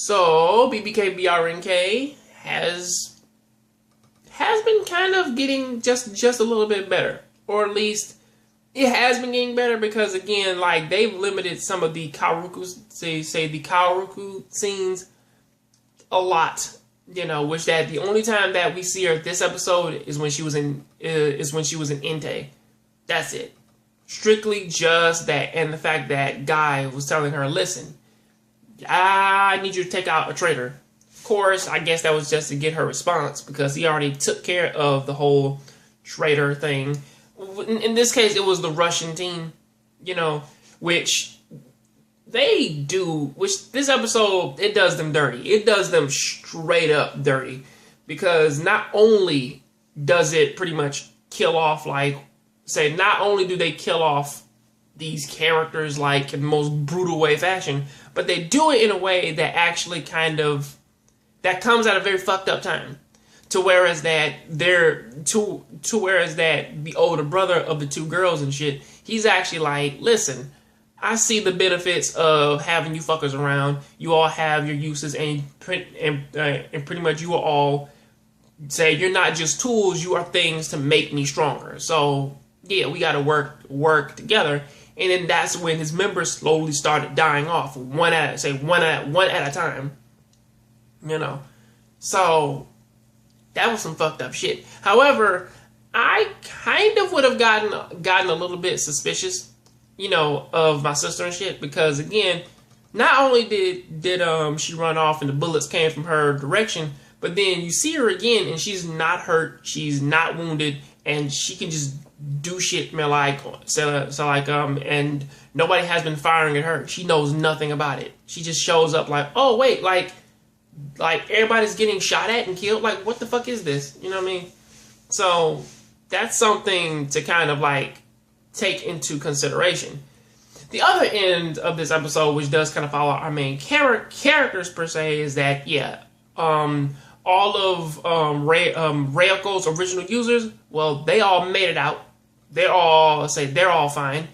So BBK Brnk has been kind of getting just a little bit better, or at least it has been getting better, because again, like, they've limited some of the Kaoruku, say the Kaoruku scenes a lot. You know, which that the only time that we see her this episode is when she was in Inte. That's it. Strictly just that, and the fact that Guy was telling her, listen, I need you to take out a traitor. Of course, I guess that was just to get her response, because he already took care of the whole traitor thing. In this case, it was the Russian team, you know, which they do, which this episode, it does them dirty. It does them straight up dirty, because not only does it pretty much kill off, like, say, not only do they kill off these characters, like, in the most brutal way fashion, but they do it in a way that actually kind of, that comes at a very fucked up time. Whereas that the older brother of the two girls and shit, he's actually like, listen, I see the benefits of having you fuckers around. You all have your uses, and pretty much you all say you're not just tools, you are things to make me stronger. So yeah, we got to work together. And then that's when his members slowly started dying off, one at a time. You know, so that was some fucked up shit. However, I kind of would have gotten a little bit suspicious, you know, of my sister and shit, because again, not only did she run off and the bullets came from her direction, but then you see her again and she's not hurt, she's not wounded, and she can just do shit, man, like, and nobody has been firing at her. She knows nothing about it. She just shows up like, oh wait, like everybody's getting shot at and killed. Like, what the fuck is this? You know what I mean? So that's something to kind of like take into consideration. The other end of this episode, which does kind of follow our main characters per se, is that all of Reiko's original users, well, they all made it out. They're all fine.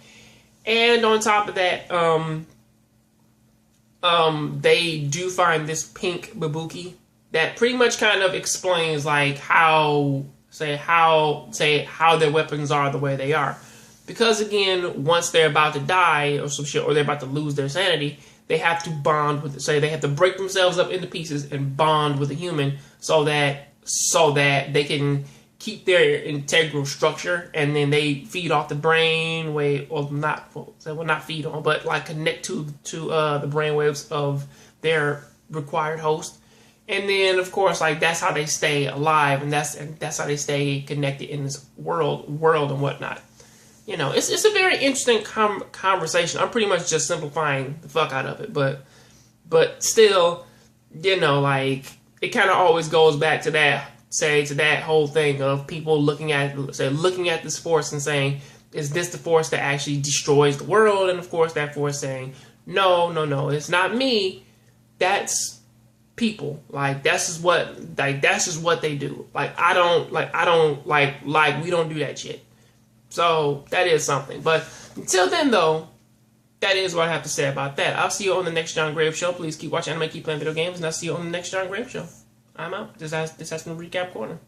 And on top of that, they do find this pink Bubuki that pretty much kind of explains like how their weapons are the way they are. Because again, once they're about to die or some shit, or they're about to lose their sanity, they have to bond with, they have to break themselves up into pieces and bond with a human so that they can keep their integral structure, and then they feed off the brain wave, or not feed on, but like connect to the brain waves of their required host. And then of course, like, that's how they stay alive, and that's how they stay connected in this world and whatnot. You know, it's a very interesting conversation. I'm pretty much just simplifying the fuck out of it, but still, you know, like, it kind of always goes back to that whole thing of people looking at this force and saying, is this the force that actually destroys the world? And of course, that force saying, no, it's not me. That's people. Like, that's just what they do. Like, we don't do that shit. So that is something. But until then, though, that is what I have to say about that. I'll see you on the next Jongravesshow Show. Please keep watching anime, keep playing video games, and I'll see you on the next Jongravesshow Show. I'm out. This has been Recap Corner.